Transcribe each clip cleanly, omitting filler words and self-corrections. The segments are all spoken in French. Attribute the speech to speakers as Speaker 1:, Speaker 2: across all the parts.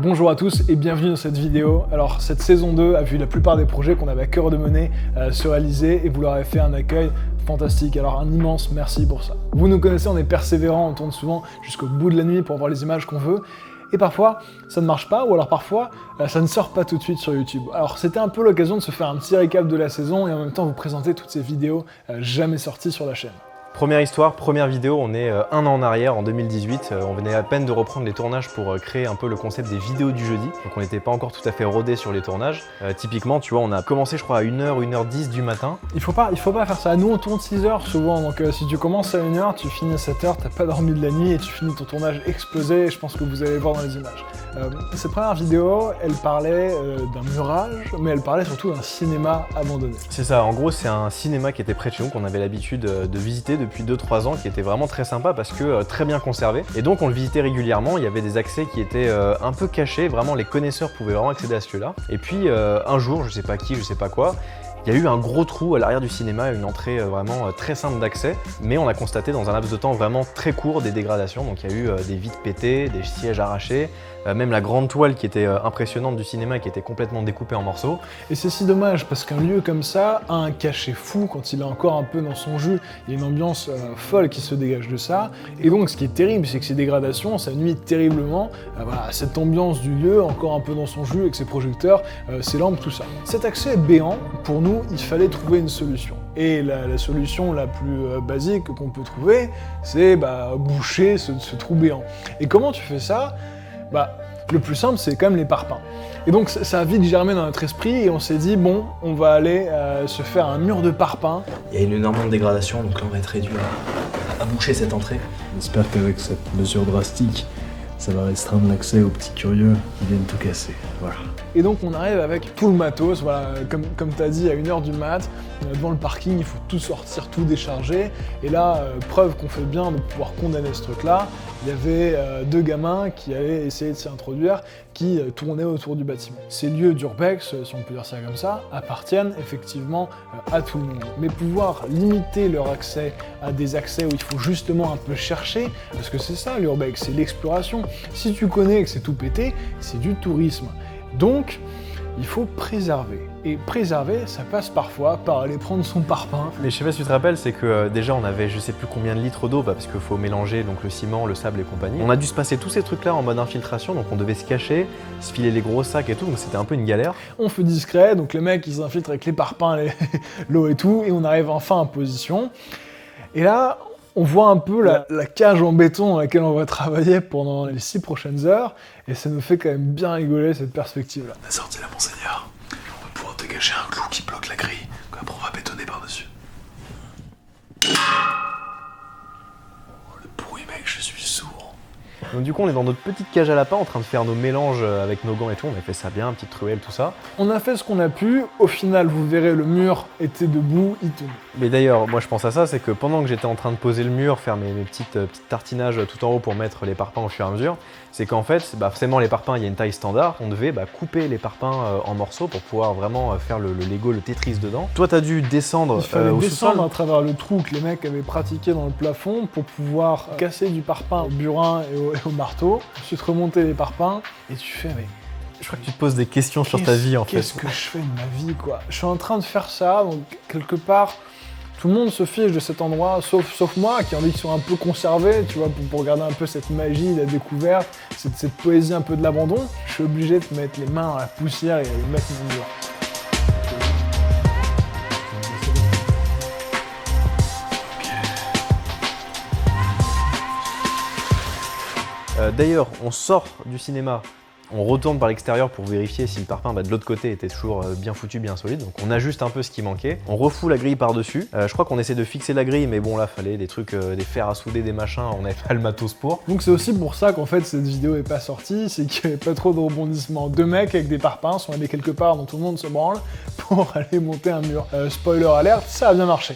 Speaker 1: Bonjour à tous et bienvenue dans cette vidéo. Alors cette saison 2 a vu la plupart des projets qu'on avait à cœur de mener se réaliser et vous leur avez fait un accueil fantastique. Alors un immense merci pour ça. Vous nous connaissez, on est persévérants, on tourne souvent jusqu'au bout de la nuit pour avoir les images qu'on veut. Et parfois, ça ne marche pas, ou alors parfois, ça ne sort pas tout de suite sur YouTube. Alors c'était un peu l'occasion de se faire un petit récap de la saison et en même temps vous présenter toutes ces vidéos jamais sorties sur la chaîne.
Speaker 2: Première histoire, première vidéo, on est un an en arrière, en 2018. On venait à peine de reprendre les tournages pour créer un peu le concept des vidéos du jeudi. Donc on n'était pas encore tout à fait rodé sur les tournages. Typiquement, tu vois, on a commencé je crois à 1h, 1h10 du matin.
Speaker 1: Il faut pas faire ça. Nous on tourne 6 heures souvent, donc si tu commences à 1h, tu finis à 7h, t'as pas dormi de la nuit et tu finis ton tournage explosé, et je pense que vous allez le voir dans les images. Cette première vidéo, elle parlait d'un murage, mais elle parlait surtout d'un cinéma abandonné.
Speaker 2: C'est ça, en gros c'est un cinéma qui était près de chez nous, qu'on avait l'habitude de visiter depuis 2-3 ans, qui était vraiment très sympa parce que très bien conservé. Et donc on le visitait régulièrement, il y avait des accès qui étaient un peu cachés, vraiment les connaisseurs pouvaient vraiment accéder à ce lieu-là. Et puis un jour, je sais pas qui, je sais pas quoi, il y a eu un gros trou à l'arrière du cinéma, une entrée vraiment très simple d'accès, mais on a constaté dans un laps de temps vraiment très court des dégradations. Donc il y a eu des vitres pétées, des sièges arrachés, même la grande toile qui était impressionnante du cinéma qui était complètement découpée en morceaux.
Speaker 1: Et c'est si dommage parce qu'un lieu comme ça a un cachet fou quand il est encore un peu dans son jus. Il y a une ambiance folle qui se dégage de ça. Et donc ce qui est terrible, c'est que ces dégradations, ça nuit terriblement à cette ambiance du lieu, encore un peu dans son jus, avec ses projecteurs, ses lampes, tout ça. Cet accès est béant, pour nous, il fallait trouver une solution. Et la solution la plus basique qu'on peut trouver, c'est boucher ce trou béant. Et comment tu fais ça ? Le plus simple, c'est quand même les parpaings. Et donc ça a vite germé dans notre esprit et on s'est dit, bon, on va aller se faire un mur de parpaings.
Speaker 3: Il y a une énorme dégradation, donc là on va être réduit à boucher cette entrée.
Speaker 4: J'espère qu'avec cette mesure drastique, ça va restreindre l'accès aux petits curieux qui viennent tout casser. Voilà.
Speaker 1: Et donc on arrive avec tout le matos, voilà, comme tu as dit, à 1h du mat, devant le parking, il faut tout sortir, tout décharger. Et là, preuve qu'on fait bien de pouvoir condamner ce truc-là, il y avait 2 gamins qui allaient essayer de s'y introduire, qui tournaient autour du bâtiment. Ces lieux d'urbex, si on peut dire ça comme ça, appartiennent effectivement à tout le monde. Mais pouvoir limiter leur accès à des accès où il faut justement un peu chercher, parce que c'est ça l'urbex, c'est l'exploration. Si tu connais et que c'est tout pété, c'est du tourisme. Donc, il faut préserver. Et préserver, ça passe parfois par aller prendre son parpaing.
Speaker 2: Mais je sais pas si tu te rappelles, c'est que déjà on avait je sais plus combien de litres d'eau, parce qu'il faut mélanger donc le ciment, le sable et compagnie. On a dû se passer tous ces trucs-là en mode infiltration, donc on devait se cacher, se filer les gros sacs et tout, donc c'était un peu une galère.
Speaker 1: On fait discret, donc les mecs ils s'infiltrent avec les parpaings, l'eau et tout, et on arrive enfin en position. Et là, on voit un peu la cage en béton dans laquelle on va travailler pendant les 6 prochaines heures, et ça nous fait quand même bien rigoler cette perspective-là.
Speaker 4: On a sorti là, monseigneur. On va pouvoir dégager un clou qui bloque la grille. Après, on va bétonner par-dessus. Oh, le bruit, mec, je suis sourd.
Speaker 2: Donc du coup on est dans notre petite cage à lapin en train de faire nos mélanges avec nos gants et tout, on a fait ça bien, petite truelle, tout ça.
Speaker 1: On a fait ce qu'on a pu, au final vous verrez le mur était debout, il tenait.
Speaker 2: Mais d'ailleurs moi je pense à ça, c'est que pendant que j'étais en train de poser le mur, faire mes petites tartinages tout en haut pour mettre les parpaings au fur et à mesure, c'est qu'en fait, forcément les parpaings il y a une taille standard, on devait couper les parpaings en morceaux pour pouvoir vraiment faire le Lego, le Tetris dedans. Toi t'as dû descendre
Speaker 1: il fallait
Speaker 2: au
Speaker 1: descendre
Speaker 2: sous-sol
Speaker 1: à travers le trou que les mecs avaient pratiqué dans le plafond pour pouvoir casser du parpaing au burin et au marteau, ensuite remonter les parpaings, et tu fais mais...
Speaker 2: Je crois que tu te poses des questions sur ta vie en fait.
Speaker 1: Qu'est-ce que je fais de ma vie quoi? Je suis en train de faire ça, donc quelque part, tout le monde se fiche de cet endroit, sauf moi qui ai envie qu'ils soient un peu conservés, tu vois, pour garder un peu cette magie, la découverte, cette poésie un peu de l'abandon. Je suis obligé de mettre les mains dans la poussière et de mettre mon doigt.
Speaker 2: D'ailleurs, on sort du cinéma, on retourne par l'extérieur pour vérifier si le parpaing de l'autre côté était toujours bien foutu, bien solide. Donc on ajuste un peu ce qui manquait. On refoule la grille par-dessus. Je crois qu'on essaie de fixer la grille, mais bon là, fallait des trucs, des fers à souder, des machins, on n'avait pas le matos pour.
Speaker 1: Donc c'est aussi pour ça qu'en fait cette vidéo est pas sortie, c'est qu'il n'y avait pas trop de rebondissements. 2 mecs avec des parpaings sont allés quelque part dont tout le monde se branle pour aller monter un mur. Spoiler alert, ça a bien marché.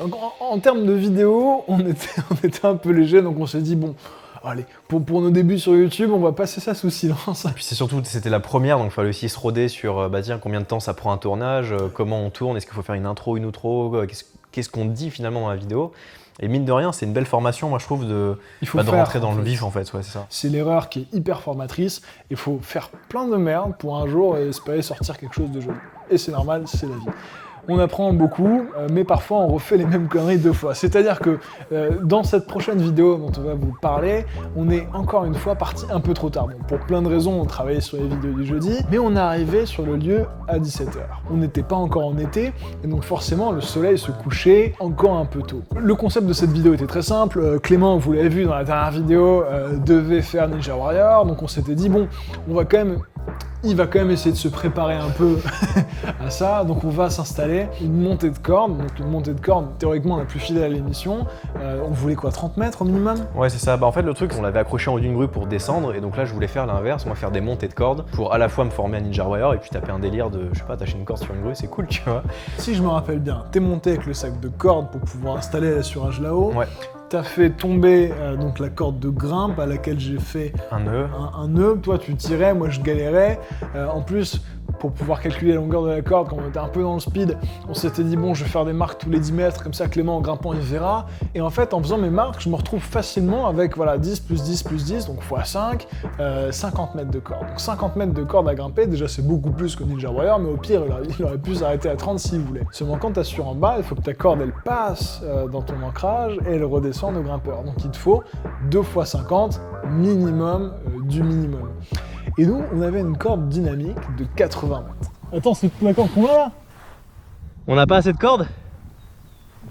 Speaker 1: Donc en termes de vidéo, on était un peu léger, donc on s'est dit bon, allez, pour nos débuts sur YouTube, on va passer ça sous silence.
Speaker 2: Et puis c'est surtout, c'était la première, donc il fallait aussi se roder sur tiens, combien de temps ça prend un tournage, comment on tourne, est-ce qu'il faut faire une intro, une outro, qu'est-ce qu'on dit finalement dans la vidéo. Et mine de rien, c'est une belle formation, moi je trouve, de rentrer dans le vif en fait, ouais, c'est ça.
Speaker 1: C'est l'erreur qui est hyper formatrice. Il faut faire plein de merde pour un jour et espérer sortir quelque chose de joli. Et c'est normal, c'est la vie. On apprend beaucoup, mais parfois on refait les mêmes conneries 2 fois. C'est-à-dire que dans cette prochaine vidéo dont on va vous parler, on est encore une fois parti un peu trop tard. Bon, pour plein de raisons, on travaillait sur les vidéos du jeudi, mais on est arrivé sur le lieu à 17h. On n'était pas encore en été, et donc forcément le soleil se couchait encore un peu tôt. Le concept de cette vidéo était très simple. Clément, vous l'avez vu dans la dernière vidéo, devait faire Ninja Warrior, donc on s'était dit, bon, il va quand même essayer de se préparer un peu à ça, donc on va s'installer une montée de corde, donc une montée de corde théoriquement la plus fidèle à l'émission. On voulait quoi, 30 mètres au minimum?
Speaker 2: Ouais, c'est ça. Bah en fait le truc, on l'avait accroché en haut d'une grue pour descendre, et donc là je voulais faire l'inverse, moi faire des montées de cordes pour à la fois me former à Ninja Warrior et puis taper un délire de, je sais pas, attacher une corde sur une grue, c'est cool, tu vois.
Speaker 1: Si je me rappelle bien, t'es monté avec le sac de corde pour pouvoir installer l'assurage là-haut.
Speaker 2: Ouais.
Speaker 1: T'as fait tomber donc la corde de grimpe à laquelle j'ai fait
Speaker 2: un nœud.
Speaker 1: Un nœud. Toi tu tirais, moi je galérais. En plus, pour pouvoir calculer la longueur de la corde, quand on était un peu dans le speed, on s'était dit bon, je vais faire des marques tous les 10 mètres, comme ça Clément en grimpant il verra. Et en fait, en faisant mes marques, je me retrouve facilement avec voilà 10 plus 10 plus 10, donc x 5, 50 mètres de corde. Donc 50 mètres de corde à grimper, déjà c'est beaucoup plus que Ninja Warrior, mais au pire il aurait pu s'arrêter à 30 s'il voulait. Seulement quand t'assures en bas, il faut que ta corde elle passe dans ton ancrage et elle redescende au grimpeur. Donc il te faut 2 x 50 minimum du minimum. Et nous, on avait une corde dynamique de 80 mètres. Attends, c'est toute la corde qu'on a là?
Speaker 2: On n'a pas assez de cordes?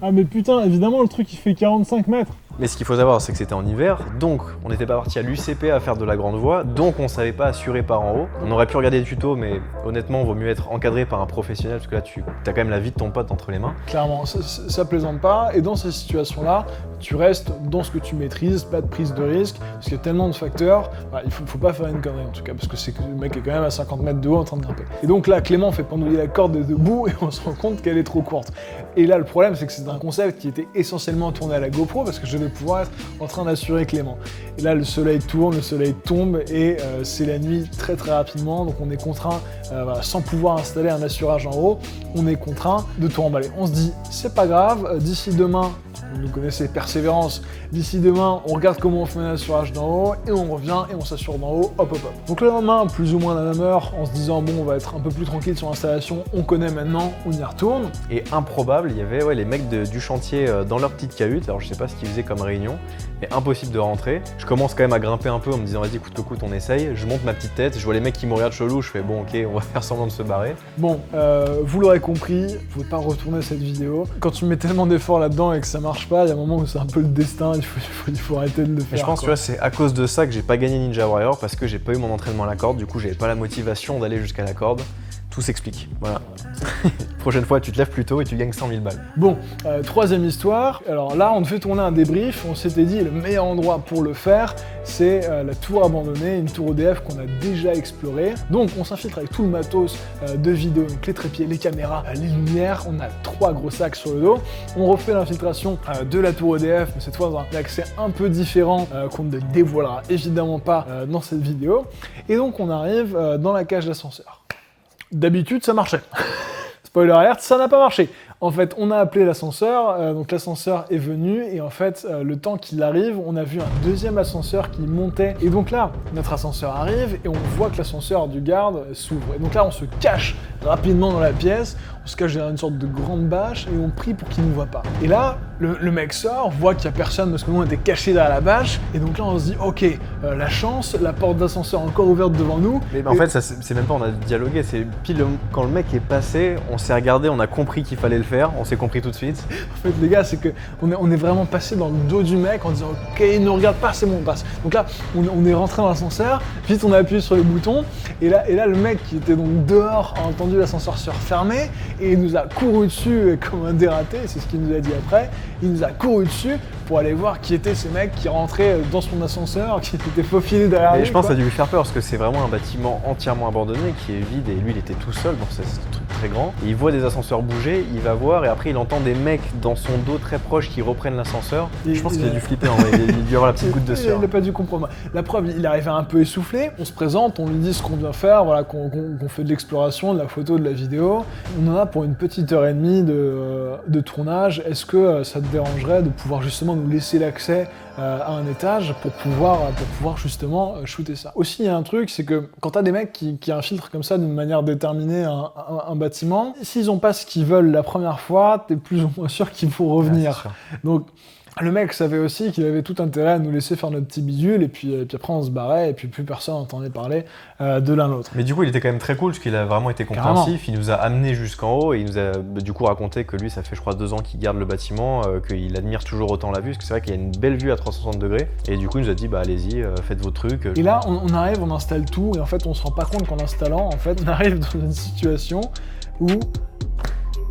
Speaker 1: Ah mais putain, évidemment le truc il fait 45 mètres.
Speaker 2: Mais ce qu'il faut savoir, c'est que c'était en hiver, donc on n'était pas parti à l'UCP à faire de la grande voie, donc on savait pas assurer par en haut. On aurait pu regarder des tutos, mais honnêtement, vaut mieux être encadré par un professionnel, parce que là, tu as quand même la vie de ton pote entre les mains.
Speaker 1: Clairement, ça plaisante pas, et dans ces situations-là, tu restes dans ce que tu maîtrises, pas de prise de risque, parce qu'il y a tellement de facteurs, bah, il faut pas faire une connerie en tout cas, parce que le mec est quand même à 50 mètres de haut en train de grimper. Et donc là, Clément fait pendouiller la corde debout, et on se rend compte qu'elle est trop courte. Et là, le problème, c'est que c'est un concept qui était essentiellement tourné à la GoPro, parce que je devais pouvoir être en train d'assurer Clément. Et là, le soleil tourne, le soleil tombe, et c'est la nuit très très rapidement, donc on est contraint, voilà, sans pouvoir installer un assurage en haut, on est contraint de tout remballer. On se dit, c'est pas grave, d'ici demain, vous connaissez Persévérance, d'ici demain, on regarde comment on fait un assurage d'en haut, et on revient, et on s'assure d'en haut, hop hop hop. Donc le lendemain, plus ou moins à la même heure, en se disant, bon, on va être un peu plus tranquille sur l'installation, on connaît maintenant, on y retourne.
Speaker 2: Et improbable, il y avait les mecs du chantier dans leur petite cahute, alors je sais pas ce qu'ils faisaient comme réunion, mais impossible de rentrer. Je commence quand même à grimper un peu en me disant, vas-y, coûte que coûte, on essaye. Je monte ma petite tête, je vois les mecs qui me regardent chelou, je fais, bon, ok, on va faire semblant de se barrer.
Speaker 1: Bon, vous l'aurez compris, faut pas retourner cette vidéo. Quand tu mets tellement d'efforts là-dedans et que ça marche pas, il y a un moment où c'est un peu le destin, il faut arrêter de le faire.
Speaker 2: Et je pense, tu vois, c'est à cause de ça que j'ai pas gagné Ninja Warrior, parce que j'ai pas eu mon entraînement à la corde, du coup, j'avais pas la motivation d'aller jusqu'à la corde. Tout s'explique, voilà. Prochaine fois, tu te lèves plus tôt et tu gagnes 100 000 balles.
Speaker 1: Bon, troisième histoire. Alors là, on devait tourner un débrief. On s'était dit, le meilleur endroit pour le faire, c'est la tour abandonnée, une tour EDF qu'on a déjà explorée. Donc, on s'infiltre avec tout le matos de vidéo, donc les trépieds, les caméras, les lumières. On a 3 gros sacs sur le dos. On refait l'infiltration de la tour EDF, mais cette fois dans un accès un peu différent qu'on ne dévoilera évidemment pas dans cette vidéo. Et donc, on arrive dans la cage d'ascenseur. D'habitude, ça marchait. Spoiler alert, ça n'a pas marché. En fait, on a appelé l'ascenseur, donc l'ascenseur est venu, et en fait, le temps qu'il arrive, on a vu un deuxième ascenseur qui montait. Et donc là, notre ascenseur arrive, et on voit que l'ascenseur du garde s'ouvre. Et donc là, on se cache rapidement dans la pièce, on se cache derrière une sorte de grande bâche, et on prie pour qu'il ne nous voit pas. Et là, le mec sort, voit qu'il n'y a personne, parce que nous, on était cachés derrière la bâche, et donc là, on se dit, ok, la chance, la porte d'ascenseur encore ouverte devant nous.
Speaker 2: Mais en fait, ça, c'est même pas, on a dialogué, c'est pile quand le mec est passé, on s'est regardé, on a compris qu'il fallait le faire, on s'est compris tout de suite.
Speaker 1: En fait, les gars, c'est que on est vraiment passé dans le dos du mec en disant ok, il ne regarde pas, c'est bon, on passe. Donc là, on est rentré dans l'ascenseur, vite on a appuyé sur les boutons, et là le mec qui était donc dehors a entendu l'ascenseur se refermer, et il nous a couru dessus comme un dératé, c'est ce qu'il nous a dit après, il nous a couru dessus pour aller voir qui étaient ces mecs qui rentraient dans son ascenseur, qui étaient faufilés derrière lui.
Speaker 2: Et je pense que ça a dû lui faire peur parce que c'est vraiment un bâtiment entièrement abandonné qui est vide et lui il était tout seul, bon c'est un truc très grand. Et il voit des ascenseurs bouger, il va voir et après il entend des mecs dans son dos très proche qui reprennent l'ascenseur. Je pense qu'il a dû flipper en vrai, il a dû avoir la petite goutte de sueur.
Speaker 1: Il n'a pas dû comprendre. La preuve, il arrivait un peu essoufflé, on se présente, on lui dit ce qu'on vient faire, voilà, qu'on fait de l'exploration, de la photo, de la vidéo. On en a pour une petite heure et demie de tournage. Est-ce que ça te dérangerait de pouvoir justement nous laisser l'accès à un étage pour pouvoir justement shooter ça? Aussi, il y a un truc, c'est que quand t'as des mecs qui infiltrent comme ça d'une manière déterminée un bâtiment, s'ils n'ont pas ce qu'ils veulent la première fois, t'es plus ou moins sûr qu'il faut revenir. Donc, le mec savait aussi qu'il avait tout intérêt à nous laisser faire notre petit bidule et puis après on se barrait et puis plus personne n'entendait parler de l'un l'autre.
Speaker 2: Mais du coup il était quand même très cool parce qu'il a vraiment été compréhensif, il nous a amenés jusqu'en haut et il nous a du coup raconté que lui ça fait je crois 2 ans qu'il garde le bâtiment, qu'il admire toujours autant la vue parce que c'est vrai qu'il y a une belle vue à 360 degrés et du coup il nous a dit bah allez-y faites vos trucs.
Speaker 1: Et là on arrive, on installe tout et en fait on se rend pas compte qu'en installant en fait on arrive dans une situation où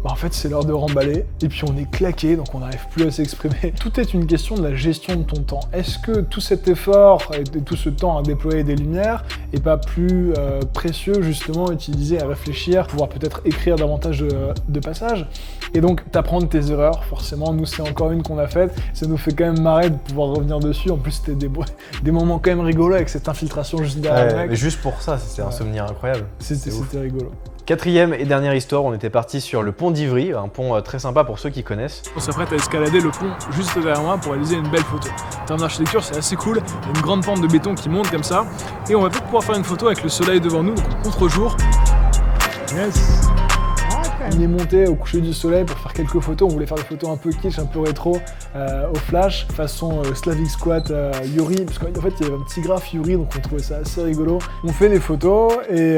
Speaker 1: en fait, c'est l'heure de remballer, et puis on est claqué, donc on n'arrive plus à s'exprimer. Tout est une question de la gestion de ton temps. Est-ce que tout cet effort et tout ce temps à déployer des lumières est pas plus précieux, justement, utilisé à réfléchir, pouvoir peut-être écrire davantage de passages? Et donc, t'apprendre tes erreurs, forcément. Nous, c'est encore une qu'on a faite. Ça nous fait quand même marrer de pouvoir revenir dessus. En plus, c'était des moments quand même rigolos avec cette infiltration juste derrière le mec.
Speaker 2: Mais juste pour ça, c'était un souvenir incroyable.
Speaker 1: C'était rigolo.
Speaker 2: 4e et dernière histoire, on était parti sur le pont d'Ivry, un pont très sympa pour ceux qui connaissent.
Speaker 1: On s'apprête à escalader le pont juste derrière moi pour réaliser une belle photo. En termes d'architecture, c'est assez cool, il y a une grande pente de béton qui monte comme ça, et on va peut-être pouvoir faire une photo avec le soleil devant nous, donc en contre-jour. Yes. On est monté au coucher du soleil pour faire quelques photos, on voulait faire des photos un peu kitsch, un peu rétro, au flash, façon Slavic Squat Yuri, parce qu'en fait il y avait un petit graphe Yuri, donc on trouvait ça assez rigolo. On fait des photos et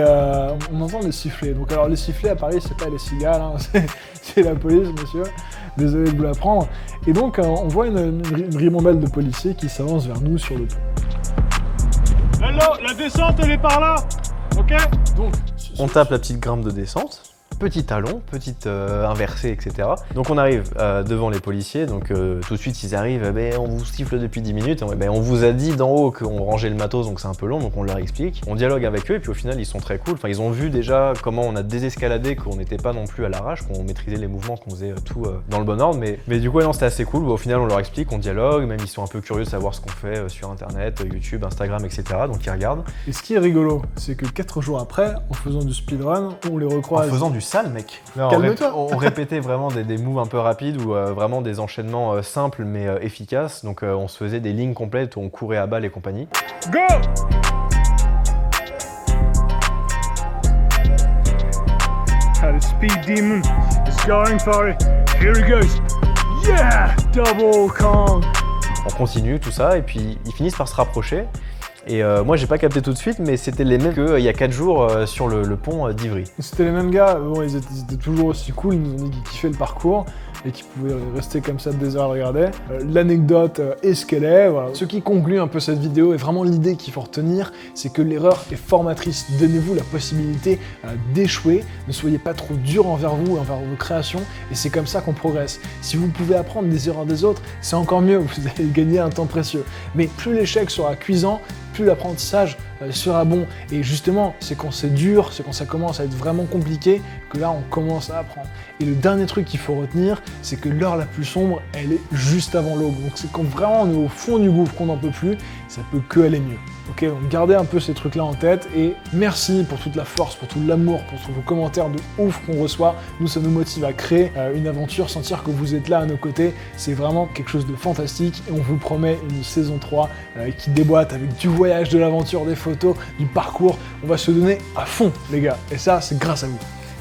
Speaker 1: on entend les sifflets. Donc alors les sifflets à Paris c'est pas les cigales, hein, c'est la police monsieur, désolé de vous l'apprendre. Et donc on voit une ribambelle de policiers qui s'avancent vers nous sur le pont.
Speaker 5: Hello, la descente elle est par là, ok?
Speaker 2: Donc on tape la petite grimpe de descente. Petit talon, petite inversée, etc. Donc on arrive devant les policiers, donc tout de suite ils arrivent, on vous siffle depuis 10 minutes, on vous a dit d'en haut qu'on rangeait le matos donc c'est un peu long, donc on leur explique. On dialogue avec eux et puis au final ils sont très cool, enfin ils ont vu déjà comment on a désescaladé, qu'on n'était pas non plus à l'arrache, qu'on maîtrisait les mouvements, qu'on faisait tout dans le bon ordre, mais du coup non c'était assez cool, au final on leur explique, on dialogue, même ils sont un peu curieux de savoir ce qu'on fait sur internet, YouTube, Instagram, etc. Donc ils regardent.
Speaker 1: Et ce qui est rigolo, c'est que 4 jours après, en faisant du speedrun, on les recroise.
Speaker 2: En faisant du sale mec.
Speaker 1: Calme-toi.
Speaker 2: On répétait vraiment des moves un peu rapides ou vraiment des enchaînements simples mais efficaces. Donc on se faisait des lignes complètes où on courait à balle et compagnie.
Speaker 5: Go! The speed demon is going for it. Here he goes. Yeah! Double Kong!
Speaker 2: On continue tout ça et puis ils finissent par se rapprocher. Et moi j'ai pas capté tout de suite, mais c'était les mêmes qu'il y a 4 jours sur le pont d'Ivry.
Speaker 1: C'était les mêmes gars, bon, ils étaient toujours aussi cool, ils nous ont dit qu'ils kiffaient le parcours et qu'ils pouvaient rester comme ça des heures à le regarder. L'anecdote est ce qu'elle est, voilà. Ce qui conclut un peu cette vidéo, et vraiment l'idée qu'il faut retenir, c'est que l'erreur est formatrice. Donnez-vous la possibilité d'échouer, ne soyez pas trop dur envers vous, envers vos créations, et c'est comme ça qu'on progresse. Si vous pouvez apprendre des erreurs des autres, c'est encore mieux, vous allez gagner un temps précieux. Mais plus l'échec sera cuisant, plus l'apprentissage sera bon. Et justement, c'est quand c'est dur, c'est quand ça commence à être vraiment compliqué, que là on commence à apprendre. Et le dernier truc qu'il faut retenir, c'est que l'heure la plus sombre, elle est juste avant l'aube. Donc c'est quand vraiment on est au fond du gouffre qu'on n'en peut plus, ça peut que aller mieux. Ok, donc gardez un peu ces trucs-là en tête et merci pour toute la force, pour tout l'amour, pour tous vos commentaires de ouf qu'on reçoit. Nous, ça nous motive à créer une aventure, sentir que vous êtes là à nos côtés. C'est vraiment quelque chose de fantastique et on vous promet une saison 3 qui déboîte avec du voyage, de l'aventure, des photos, du parcours. On va se donner à fond, les gars. Et ça, c'est grâce à vous.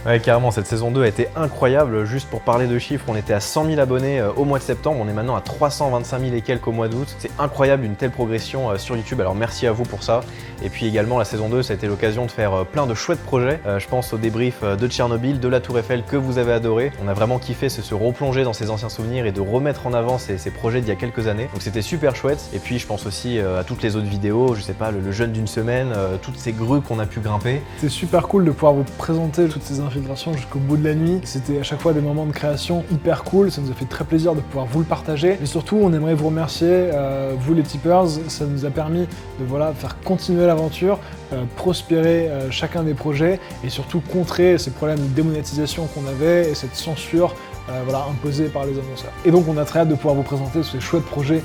Speaker 2: Ouais, carrément, cette saison 2 a été incroyable. Juste pour parler de chiffres, on était à 100 000 abonnés au mois de septembre, on est maintenant à 325 000 et quelques au mois d'août. C'est incroyable, une telle progression sur YouTube, alors merci à vous pour ça. Et puis également, la saison 2, ça a été l'occasion de faire plein de chouettes projets. Je pense au débrief de Tchernobyl, de la Tour Eiffel que vous avez adoré. On a vraiment kiffé se replonger dans ces anciens souvenirs et de remettre en avant ces projets d'il y a quelques années. Donc c'était super chouette. Et puis je pense aussi à toutes les autres vidéos, je sais pas, le jeûne d'une semaine, toutes ces grues qu'on a pu grimper.
Speaker 1: C'est super cool de pouvoir vous présenter toutes ces d'infiltration jusqu'au bout de la nuit. C'était à chaque fois des moments de création hyper cool, ça nous a fait très plaisir de pouvoir vous le partager. Et surtout, on aimerait vous remercier, vous les tipeurs, ça nous a permis de faire continuer l'aventure, prospérer chacun des projets et surtout contrer ces problèmes de démonétisation qu'on avait et cette censure imposée par les annonceurs. Et donc on a très hâte de pouvoir vous présenter ces chouettes projets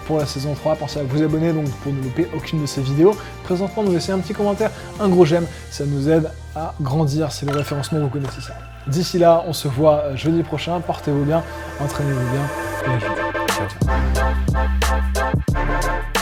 Speaker 1: pour la saison 3. Pensez à vous abonner donc pour ne louper aucune de ces vidéos. Présentement, nous laisser un petit commentaire, un gros j'aime, ça nous aide à grandir, c'est le référencement, vous connaissez ça. D'ici là, on se voit jeudi prochain, portez-vous bien, entraînez-vous bien et à jeudi. Ciao, ciao.